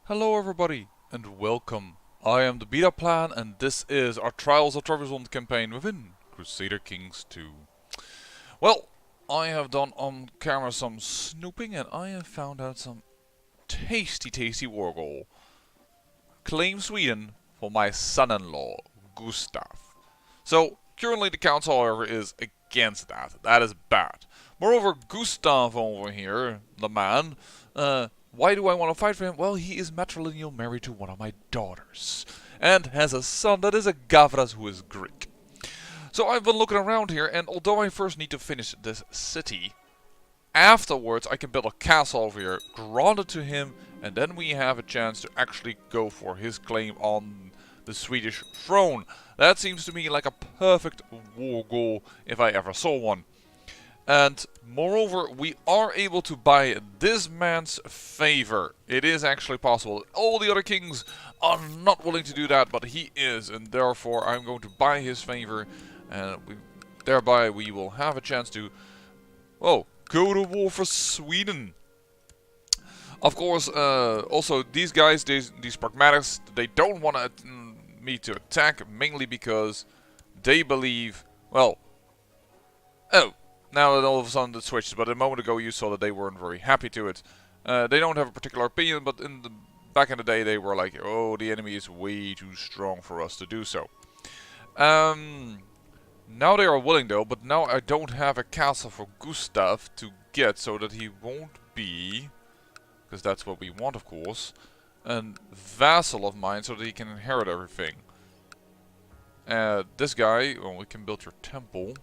Hello everybody, and welcome. I am the Beta Plan, and this is our Trials of Trebizond campaign within Crusader Kings 2. Well, I have done on camera some snooping, and I have found out some tasty war goal. Claim Sweden for my son-in-law, Gustav. So, currently the council, however, is against that. That is bad. Moreover, Gustav over here, the man, why do I want to fight for him? Well, he is matrilineal married to one of my daughters. And has a son that is a Gavras who is Greek. So I've been looking around here, and although I first need to finish this city, afterwards I can build a castle over here, grant it to him, and then we have a chance to actually go for his claim on the Swedish throne. That seems to me like a perfect war goal if I ever saw one. And moreover, we are able to buy this man's favor. It is actually possible. All the other kings are not willing to do that, but he is, and therefore I'm going to buy his favor, and thereby we will have a chance to, well, go to war for Sweden. Of course, also these guys, these pragmatics, they don't want me to attack, mainly because they believe, well, now that all of a sudden it switches, but a moment ago you saw that they weren't very happy to it. They don't have a particular opinion, but back in the day they were like, oh, the enemy is way too strong for us to do so. Now they are willing though, but now I don't have a castle for Gustav to get, so that he won't be, because that's what we want of course, a vassal of mine, so that he can inherit everything. This guy, well, we can build your temple.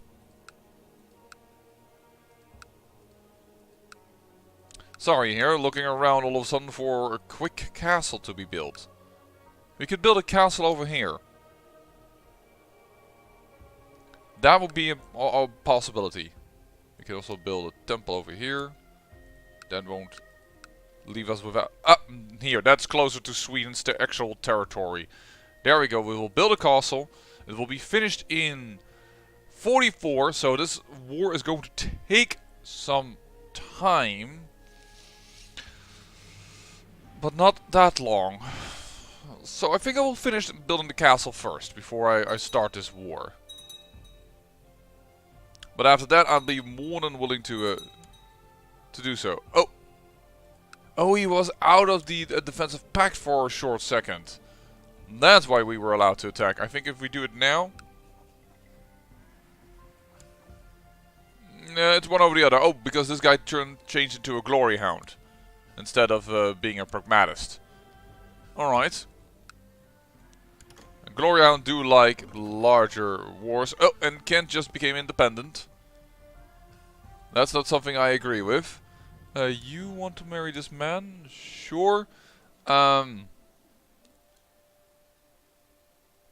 Sorry here, looking around all of a sudden for a quick castle to be built. We could build a castle over here. That would be a possibility. We could also build a temple over here. That won't leave us without... here, that's closer to Sweden's actual territory. There we go, we will build a castle. It will be finished in 44, so this war is going to take some time. But not that long. So I think I will finish building the castle first, before I start this war. But after that I'll be more than willing to do so. Oh, he was out of the defensive pact for a short second. That's why we were allowed to attack. I think if we do it now... it's one over the other. Oh, because this guy changed into a glory hound. Instead of being a pragmatist. Alright. Glory Hound do like larger wars. Oh, and Kent just became independent. That's not something I agree with. You want to marry this man? Sure. A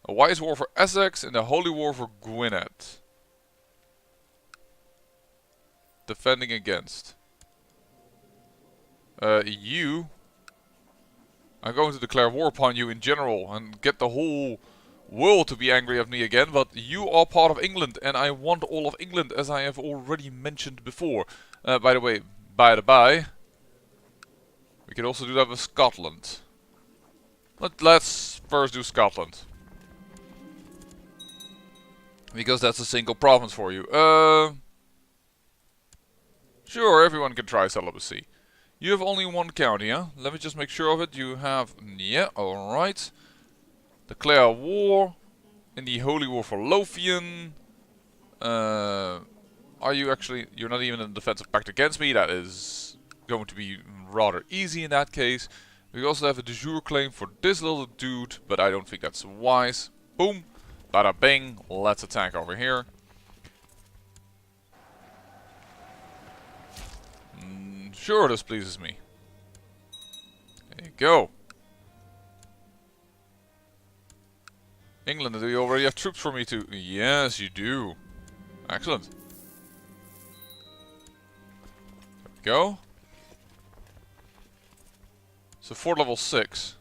wise war for Essex and a holy war for Gwynedd. Defending against. I'm going to declare war upon you in general and get the whole world to be angry at me again, but you are part of England and I want all of England, as I have already mentioned before. By the way, by the by, we can also do that with Scotland. Let's first do Scotland. Because that's a single province for you. Sure, everyone can try celibacy. You have only one county, huh? Let me just make sure of it. You have... yeah, alright. Declare war. In the Holy War for Lothian. Are you actually... you're not even in a defensive pact against me. That is going to be rather easy in that case. We also have a de jure claim for this little dude, but I don't think that's wise. Boom. Bada bing. Let's attack over here. Sure, this pleases me. There you go. England, do you already have troops for me to... yes, you do. Excellent. There we go. So fort level 6.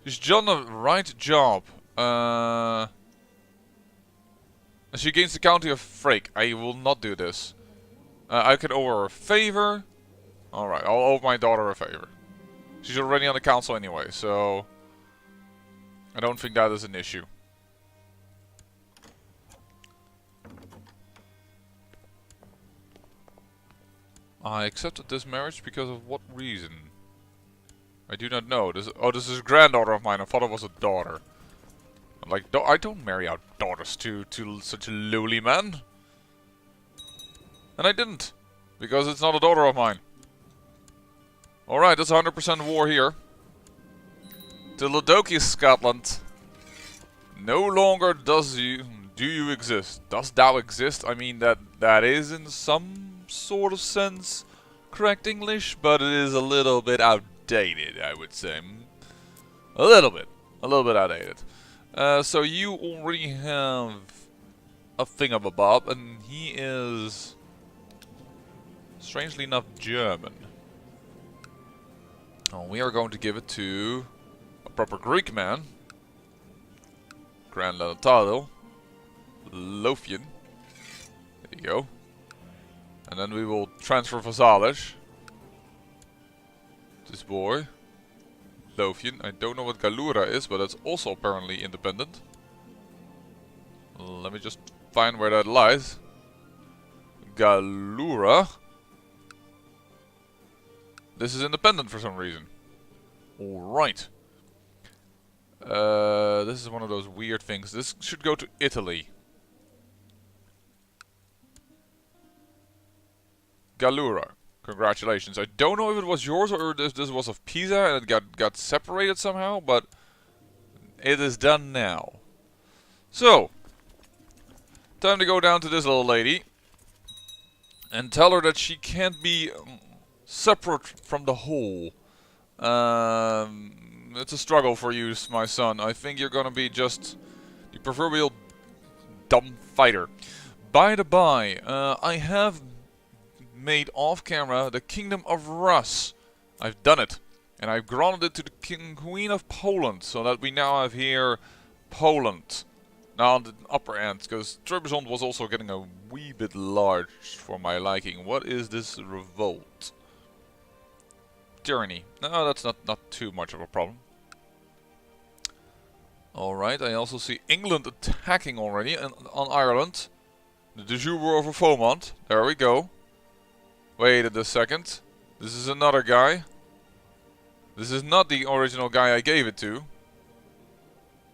She's done the right job. She gains the county of Frake. I will not do this. I can owe her a favor. Alright, I'll owe my daughter a favor. She's already on the council anyway, so I don't think that is an issue. I accepted this marriage because of what reason? I do not know. This is a granddaughter of mine. I thought it was a daughter. I'm like, I don't marry out daughters to such a lowly man. And I didn't. Because it's not a daughter of mine. Alright, that's 100% war here. The Ladoki Scotland. No longer do you exist. Does thou exist? I mean that is in some sort of sense correct English, but it is a little bit outdated, I would say. A little bit outdated. So you already have a thingamabob, and he is strangely enough German. Oh, we are going to give it to a proper Greek man. Grand Lanatado. Lothian. There you go. And then we will transfer vassalage. This boy. Lothian. I don't know what Galura is, but it's also apparently independent. Let me just find where that lies. Galura. This is independent for some reason. Alright. This is one of those weird things. This should go to Italy. Galura. Congratulations. I don't know if it was yours or if this was of Pisa and it got separated somehow, but it is done now. So, time to go down to this little lady and tell her that she can't be separate from the whole. It's a struggle for you, my son. I think you're gonna be just the proverbial dumb fighter. By the by, I have made off camera the Kingdom of Rus. I've done it. And I've granted it to the Queen of Poland, so that we now have here Poland. Now on the upper end, because Trebizond was also getting a wee bit large for my liking. What is this revolt? Tyranny. No, that's not too much of a problem. Alright, I also see England attacking already on Ireland. The de jure war over Fomont. There we go. Wait a second. This is another guy. This is not the original guy I gave it to.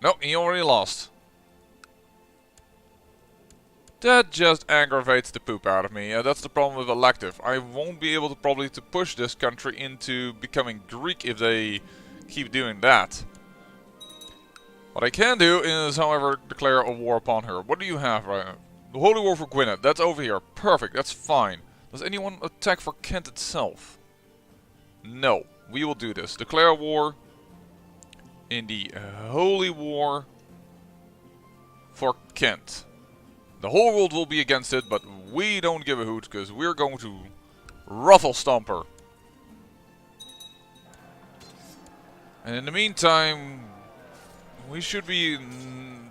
No, he already lost. That just aggravates the poop out of me. That's the problem with elective. I won't be able to probably to push this country into becoming Greek if they keep doing that. What I can do is, however, declare a war upon her. What do you have right now? The Holy War for Gwynedd. That's over here. Perfect. That's fine. Does anyone attack for Kent itself? No. We will do this. Declare war in the Holy War for Kent. The whole world will be against it, but we don't give a hoot, because we're going to ruffle stomp her. And in the meantime, we should be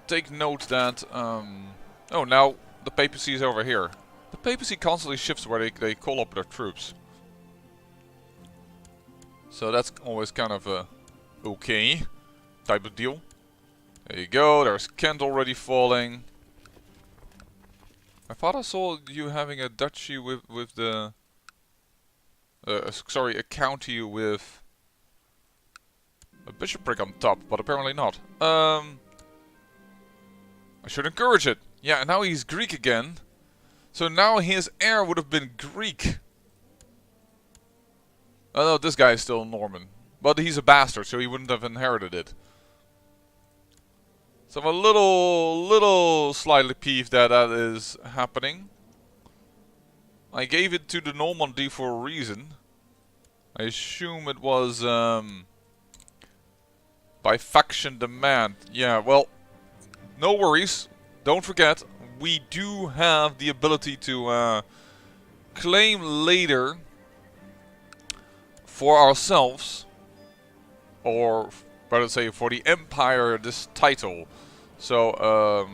take note that oh, now the papacy is over here. The papacy constantly shifts where they call up their troops. So that's always kind of a okay type of deal. There you go, there's Kent already falling. I thought I saw you having a duchy with the... sorry, a county with a bishopric on top, but apparently not. I should encourage it. Yeah, and now he's Greek again. So now his heir would have been Greek. Oh no, this guy is still Norman. But he's a bastard, so he wouldn't have inherited it. So I'm a little slightly peeved that that is happening. I gave it to the Normandy for a reason. I assume it was by faction demand. Yeah, well, no worries. Don't forget, we do have the ability to claim later for ourselves, or better say for the Empire, this title. So,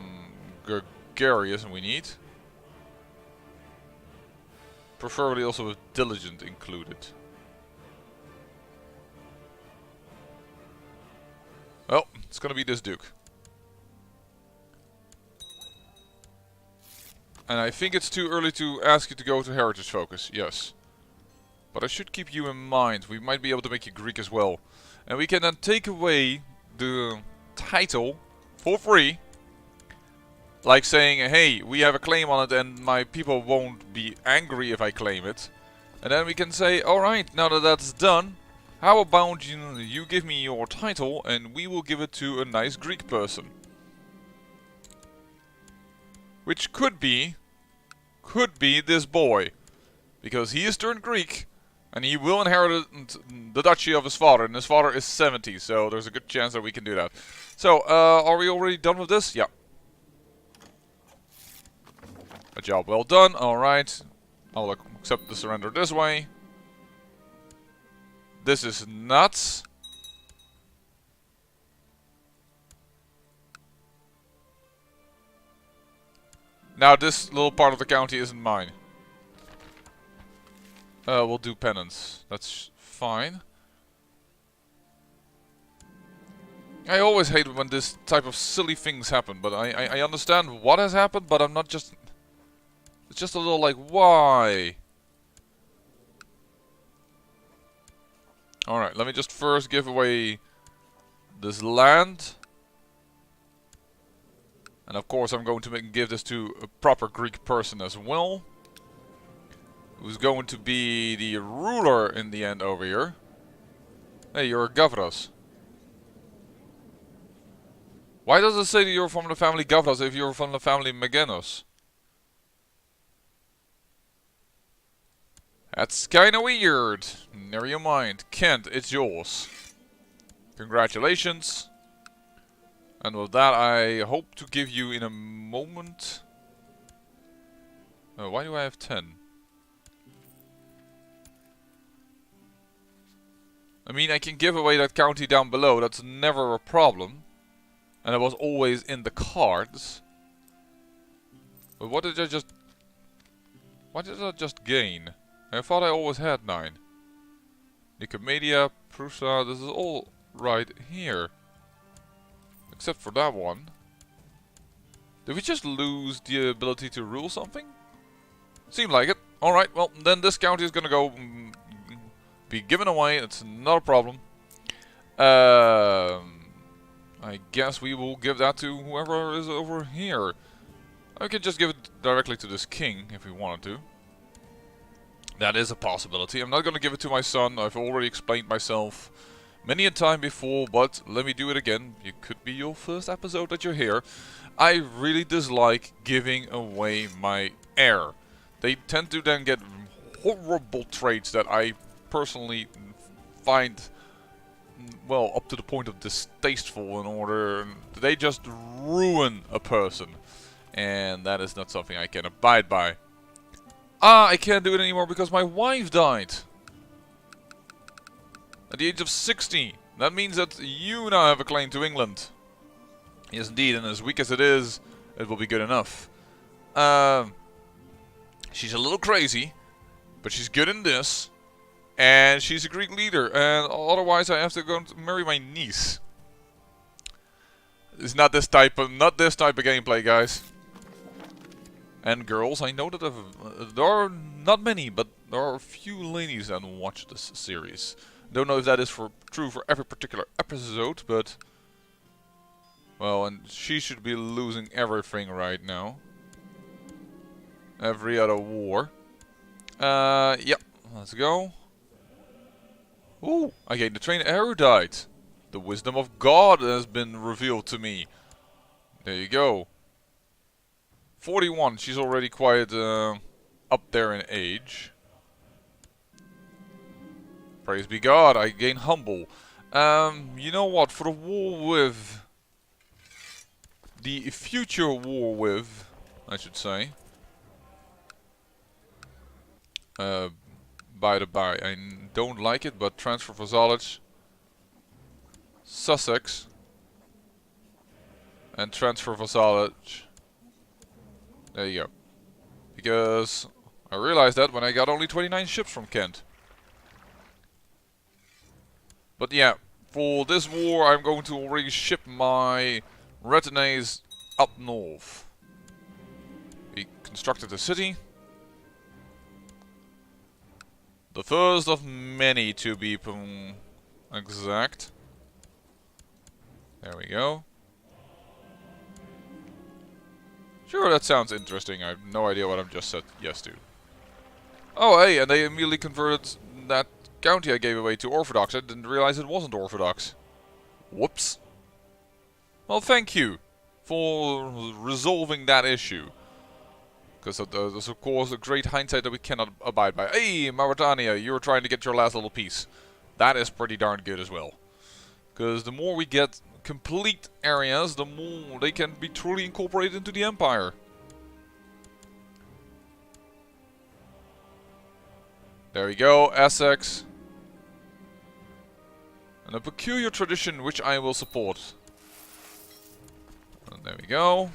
gregarious we need. Preferably also with diligent included. It's gonna be this duke. And I think it's too early to ask you to go to heritage focus, yes. But I should keep you in mind. We might be able to make you Greek as well. And we can then take away the title for free. Like saying, hey, we have a claim on it and my people won't be angry if I claim it. And then we can say, alright, now that that's done, how about you give me your title and we will give it to a nice Greek person. Which could be this boy. Because he is turned Greek and he will inherit the duchy of his father. And his father is 70, so there's a good chance that we can do that. So, are we already done with this? Yeah. A job well done, alright. I'll accept the surrender this way. This is nuts. Now this little part of the county isn't mine. We'll do penance. That's fine. I always hate when this type of silly things happen, but I understand what has happened, but I'm not just... It's just a little like, why? Alright, let me just first give away this land. And of course I'm going to give this to a proper Greek person as well. Who's going to be the ruler in the end over here. Hey, you're a Gavras. Why does it say that you're from the family Gavras if you're from the family Megenos? That's kinda weird. Never you mind. Kent, it's yours. Congratulations. And with that, I hope to give you in a moment... why do I have 10? I mean, I can give away that county down below. That's never a problem. And it was always in the cards. But what did I just... What did I just gain? I thought I always had 9. Nicomedia, Prusa, this is all right here. Except for that one. Did we just lose the ability to rule something? Seemed like it. Alright, well, then this county is gonna go... be given away, it's not a problem. I guess we will give that to whoever is over here. I can just give it directly to this king, if we wanted to. That is a possibility. I'm not going to give it to my son. I've already explained myself many a time before, but let me do it again. It could be your first episode that you're here. I really dislike giving away my heir. They tend to then get horrible traits that I personally find, well, up to the point of distasteful in order. They just ruin a person. And that is not something I can abide by. I can't do it anymore because my wife died. At the age of 60. That means that you now have a claim to England. Yes, indeed, and as weak as it is, it will be good enough. She's a little crazy, but she's good in this. And she's a Greek leader, and otherwise I have to go and marry my niece. It's not this type of gameplay, guys. And girls, I know that there are not many, but there are a few ladies that watch this series. Don't know if that is true for every particular episode, but... Well, and she should be losing everything right now. Every other war. Yep, let's go. Ooh, I gained the train erudite. The wisdom of God has been revealed to me. There you go. 41, she's already quite up there in age. Praise be God, I gain humble. You know what, for the war with... The future war with, I should say. By the by, I don't like it, but transfer vassalage. Sussex. And transfer vassalage. There you go. Because I realized that when I got only 29 ships from Kent. But yeah, For this war, I'm going to already ship my retinues up north. We constructed a city. The first of many, to be exact. There we go. Sure, that sounds interesting. I have no idea what I've just said yes to. Oh, hey, and they immediately converted that county I gave away to Orthodox. I didn't realize it wasn't Orthodox. Whoops. Well, thank you for resolving that issue. Because there's of course a great hindsight that we cannot abide by. Hey, Mauritania, you're trying to get your last little piece. That is pretty darn good as well. Because the more we get complete areas, the more they can be truly incorporated into the empire. There we go, Essex. And a peculiar tradition which I will support. And there we go.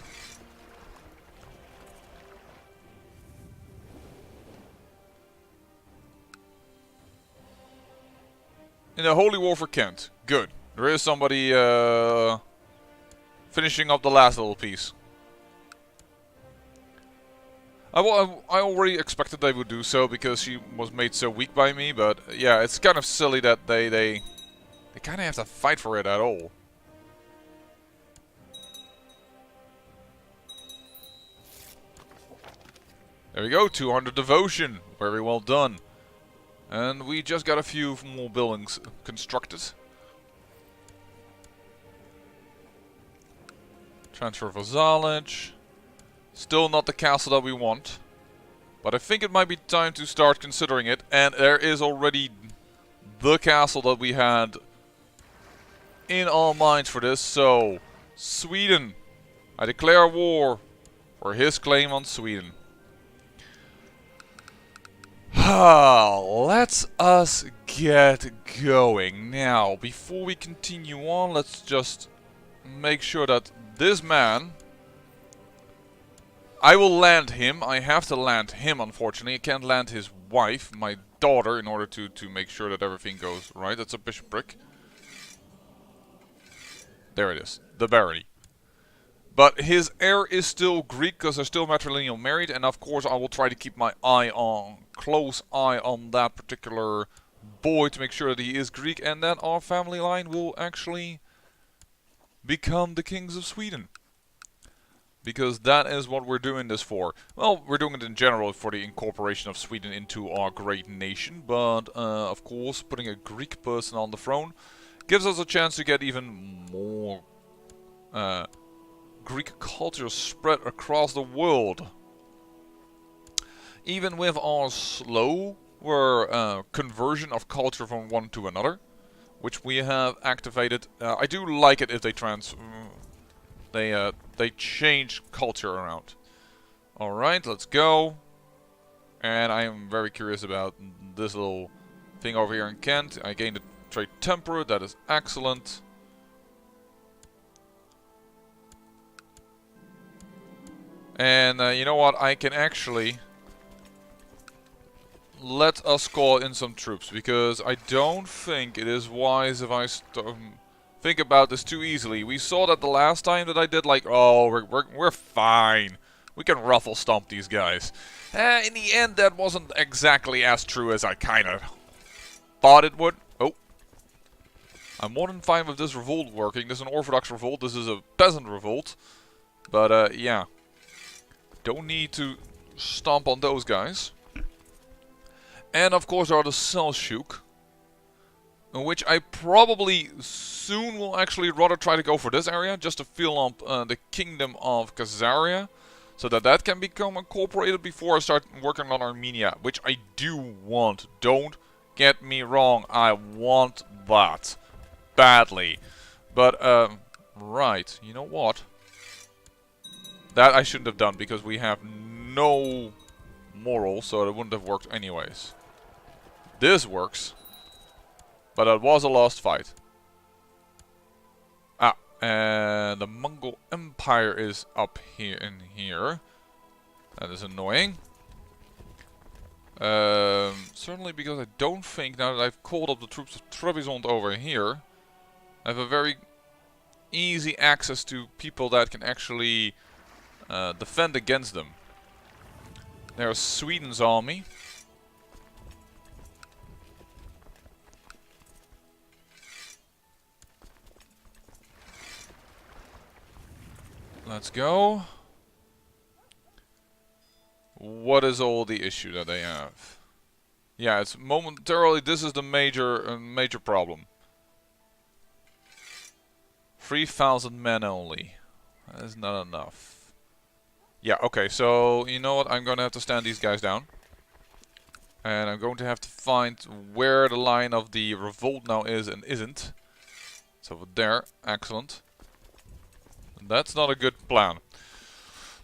In the Holy War for Kent. Good. There is somebody finishing up the last little piece. I already expected they would do so because she was made so weak by me, but yeah, it's kind of silly that they kind of have to fight for it at all. There we go, 200 devotion. Very well done. And we just got a few more buildings constructed. Transfer vassalage. Still not the castle that we want. But I think it might be time to start considering it. And there is already the castle that we had in our minds for this. So, Sweden. I declare war for his claim on Sweden. Let's us get going. Now, before we continue on, let's just make sure that this man... I will land him. I have to land him, unfortunately. I can't land his wife, my daughter, in order to make sure that everything goes right. That's a bishopric. There it is. The barony. But his heir is still Greek because they're still matrilineal married, and of course I will try to keep my close eye on that particular boy to make sure that he is Greek and that our family line will actually become the kings of Sweden. Because that is what we're doing this for. Well, we're doing it in general for the incorporation of Sweden into our great nation, but of course putting a Greek person on the throne gives us a chance to get even more Greek culture spread across the world. Even with our slower conversion of culture from one to another, which we have activated. I do like it if they change culture around. Alright, let's go. And I am very curious about this little thing over here in Kent. I gained a trade temperate, that is excellent. And you know what, I can actually let us call in some troops, because I don't think it is wise if I think about this too easily. We saw that the last time that I did, like, oh, we're fine. We can ruffle stomp these guys. In the end, that wasn't exactly as true as I kind of thought it would. Oh. I'm more than fine with this revolt working. This is an Orthodox revolt. This is a peasant revolt. But, yeah. Don't need to stomp on those guys. And, of course, there are the Seljuk, which I probably soon will actually rather try to go for this area, just to fill up the kingdom of Khazaria, so that that can become incorporated before I start working on Armenia, which I do want. Don't get me wrong, I want that badly. But, right, you know what? That I shouldn't have done, because we have no moral, so it wouldn't have worked anyways. This works. But it was a lost fight. Ah, and the Mongol Empire is up here in here. That is annoying. Certainly because I don't think, now that I've called up the troops of Trebizond over here, I have a very easy access to people that can actually defend against them. There's Sweden's army. Let's go. What is all the issue that they have? Yeah, it's momentarily, this is the major problem. 3,000 men only. That is not enough. Yeah, okay, so you know what? I'm gonna have to stand these guys down. And I'm going to have to find where the line of the revolt now is and isn't. It's over there. Excellent. That's not a good plan.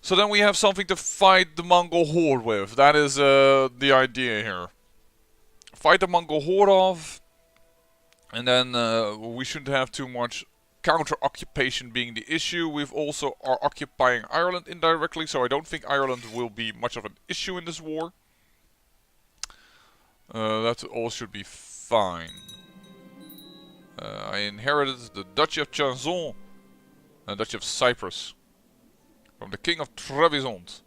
So then we have something to fight the Mongol horde with. That is the idea here. Fight the Mongol horde off. And then we shouldn't have too much counter-occupation being the issue. We've also are occupying Ireland indirectly, so I don't think Ireland will be much of an issue in this war. That all should be fine. I inherited the Duchy of Trebizond and Duchy of Cyprus from the King of Trebizond.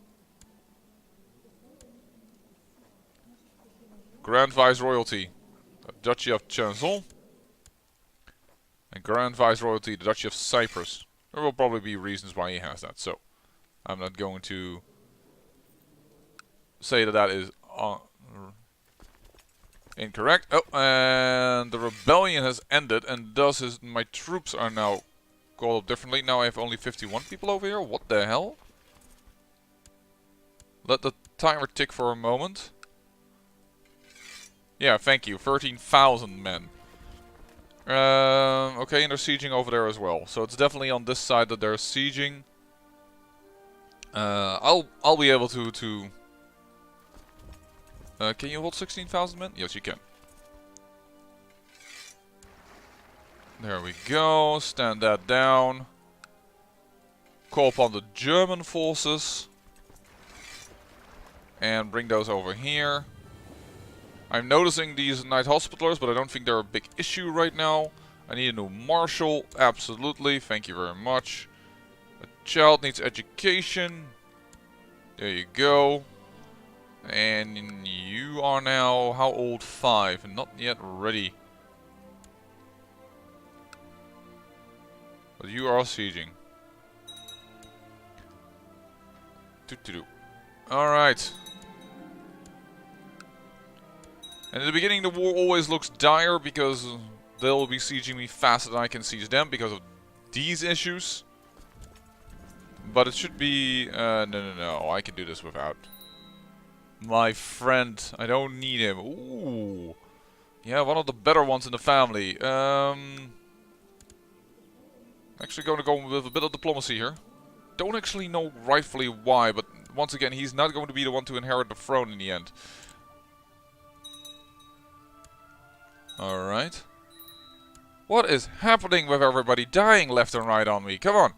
Grand Viceroyalty, the Duchy of Trebizond. And Grand Viceroyalty, the Duchy of Cyprus. There will probably be reasons why he has that, so I'm not going to say that that is incorrect. Oh, and the rebellion has ended, and thus my troops are now called up differently. Now I have only 51 people over here. What the hell? Let the timer tick for a moment. Yeah, thank you. 13,000 men. Okay, and they're sieging over there as well. So it's definitely on this side that they're sieging. I'll be able to can you hold 16,000 men? Yes, you can. There we go. Stand that down. Call upon the German forces. And bring those over here. I'm noticing these night hospitalers, but I don't think they're a big issue right now. I need a new marshal. Absolutely. Thank you very much. A child needs education. There you go. And you are now, how old? 5. Not yet ready. But you are sieging. Alright. And in the beginning the war always looks dire because they'll be sieging me faster than I can siege them because of these issues. But it should be... no, I can do this without. My friend, I don't need him. Ooh. Yeah, one of the better ones in the family. Actually going to go with a bit of diplomacy here. Don't actually know rightfully why, but once again, he's not going to be the one to inherit the throne in the end. Alright. What is happening with everybody dying left and right on me? Come on.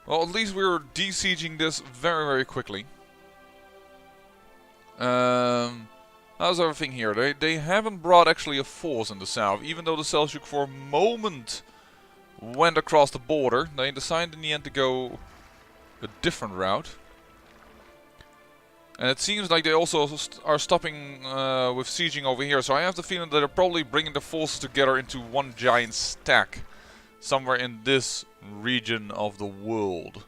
Well, at least we're de-sieging this very, very quickly. How's everything here? They haven't brought actually a force in the south, even though the Seljuk for a moment went across the border. They decided in the end to go a different route. And it seems like they also are stopping with sieging over here. So I have the feeling that they're probably bringing the forces together into one giant stack. Somewhere in this region of the world.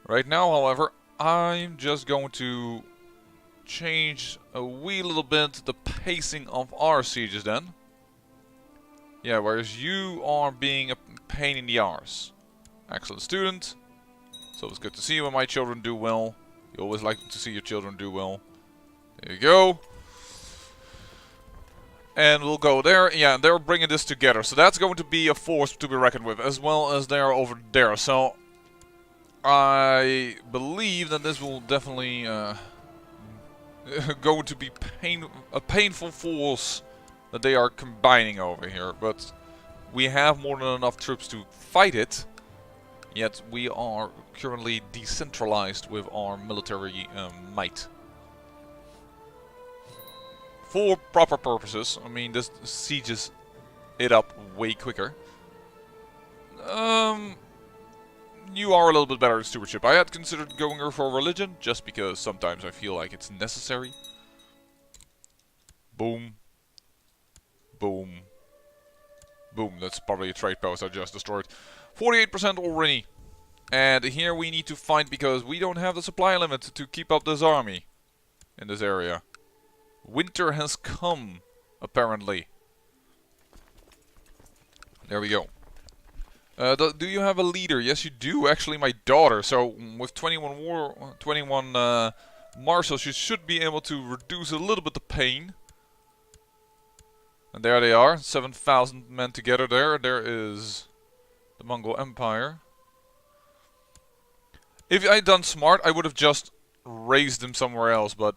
Right now, however, I'm just going to change a wee little bit the pacing of our sieges then. Yeah, whereas you are being a pain in the arse. Excellent student. So it's good to see when my children do well. You always like to see your children do well. There you go. And we'll go there. Yeah, they're bringing this together. So that's going to be a force to be reckoned with, as well as they are over there. So I believe that this will definitely going to be a painful force that they are combining over here. But we have more than enough troops to fight it. Yet we are currently decentralized with our military might. For proper purposes, I mean, this sieges it up way quicker. You are a little bit better at stewardship. I had considered going here for religion, just because sometimes I feel like it's necessary. Boom. Boom. Boom, that's probably a trade post I just destroyed. 48% already. And here we need to fight because we don't have the supply limit to keep up this army in this area. Winter has come, apparently. There we go. Do you have a leader? Yes, you do. Actually, my daughter. So with 21 marshals, you should be able to reduce a little bit the pain. And there they are, 7,000 men together there. There is the Mongol Empire. If I had done smart, I would have just raised them somewhere else, but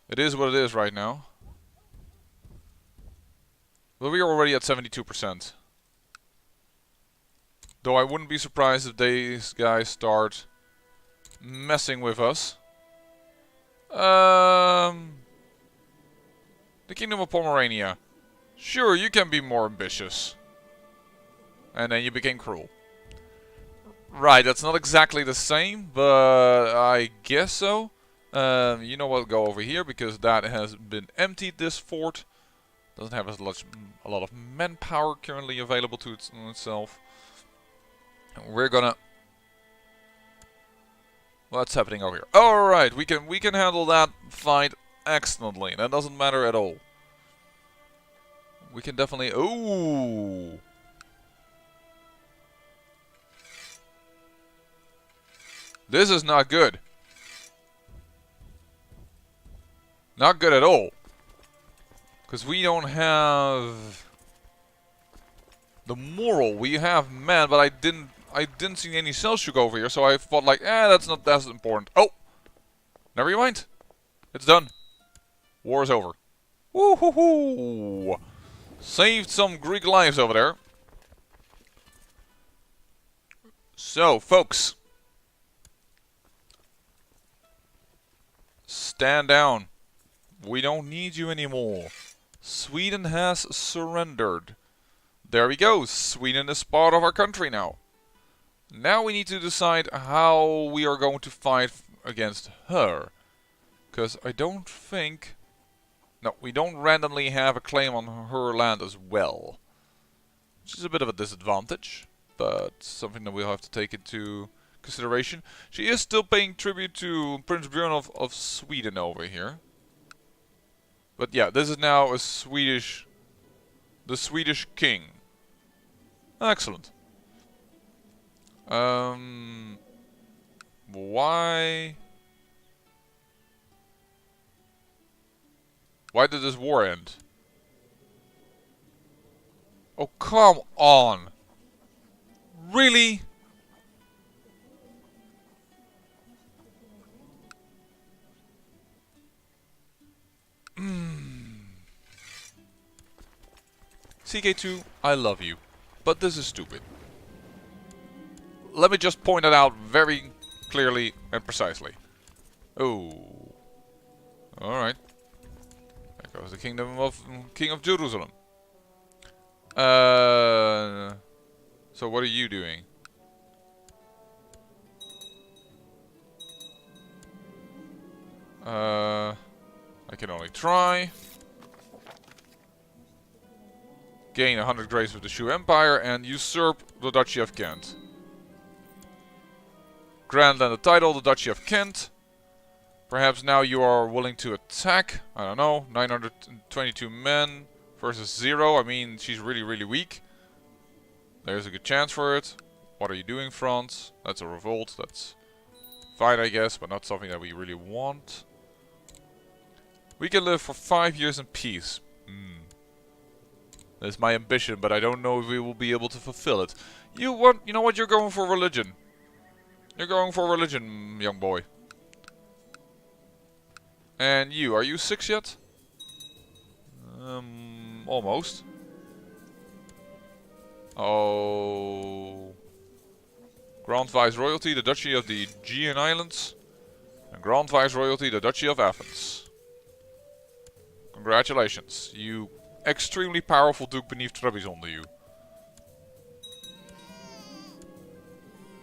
it is what it is right now. But we are already at 72%. Though I wouldn't be surprised if these guys start messing with us. The Kingdom of Pomerania. Sure, you can be more ambitious. And then you became cruel. Right, that's not exactly the same, but I guess so. You know what, go over here, because that has been emptied, this fort. Doesn't have a lot of manpower currently available to itself. We're gonna... What's happening over here? Alright, we can handle that fight excellently. That doesn't matter at all. We can definitely... Ooh! This is not good. Not good at all. Because we don't have the moral. We have men, but I didn't see any Seljuk over here, so I thought like, that's not that important. Oh! Never mind. It's done. War is over. Woo-hoo-hoo! Saved some Greek lives over there. So, folks. Stand down. We don't need you anymore. Sweden has surrendered. There we go. Sweden is part of our country now. Now we need to decide how we are going to fight against her. Because I don't think... No, we don't randomly have a claim on her land as well. Which is a bit of a disadvantage. But something that we'll have to take into consideration. She is still paying tribute to Prince Björn of Sweden over here. But yeah, this is now a Swedish... The Swedish king. Excellent. Why... Why did this war end? Oh, come on! Really? CK2, I love you, but this is stupid. Let me just point it out very clearly and precisely. Oh. Alright. There goes the King of Jerusalem. So what are you doing? I can only try. Gain 100 grace with the Shu Empire and usurp the Duchy of Kent. Grant them the title, the Duchy of Kent. Perhaps now you are willing to attack. I don't know. 922 men versus 0. I mean, she's really, really weak. There's a good chance for it. What are you doing, France? That's a revolt. That's fine, I guess, but not something that we really want. We can live for 5 years in peace. That's my ambition, but I don't know if we will be able to fulfill it. You know what? You're going for religion. You're going for religion, young boy. And you, are you 6 yet? Almost. Oh. Grand Viceroyalty, the Duchy of the Aegean Islands. And Grand Viceroyalty, the Duchy of Athens. Congratulations. You extremely powerful Duke beneath Trebizond, you.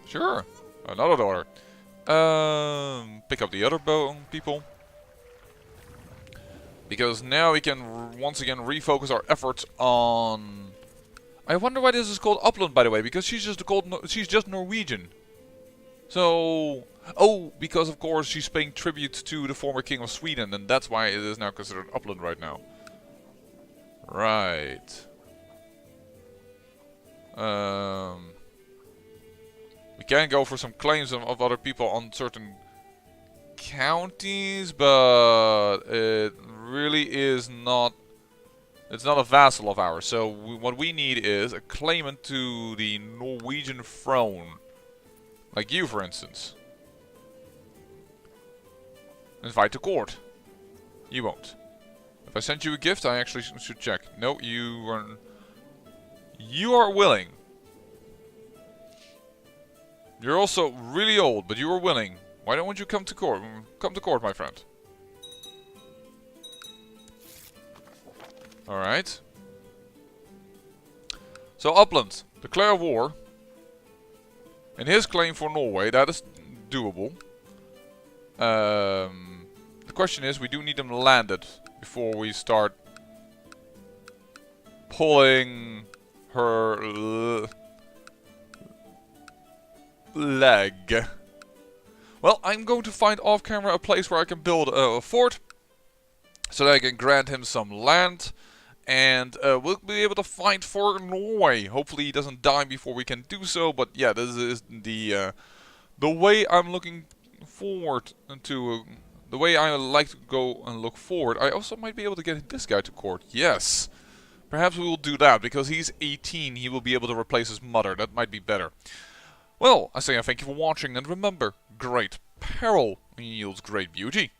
Sure. Another daughter. Pick up the other people. Because now we can once again refocus our efforts on... I wonder why this is called Upland, by the way, because she's just Norwegian. So... Oh, because of course she's paying tribute to the former king of Sweden, and that's why it is now considered Upland right now. Right. We can go for some claims of other people on certain counties, but it really is not... It's not a vassal of ours, so what we need is a claimant to the Norwegian throne. Like you, for instance. Invite to court. You won't. If I sent you a gift, I actually should check. No, you are willing. You're also really old, but you are willing. Why don't you come to court? Come to court, my friend. Alright. So Upland, declare war. In his claim for Norway, that is doable. The question is, we do need them landed before we start pulling her leg. Well, I'm going to find off camera a place where I can build a fort so that I can grant him some land. And we'll be able to fight for Norway. Hopefully he doesn't die before we can do so. But yeah, this is the way I'm looking forward to. The way I like to go and look forward. I also might be able to get this guy to court. Yes. Perhaps we will do that. Because he's 18, he will be able to replace his mother. That might be better. Well, I say thank you for watching. And remember, great peril yields great beauty.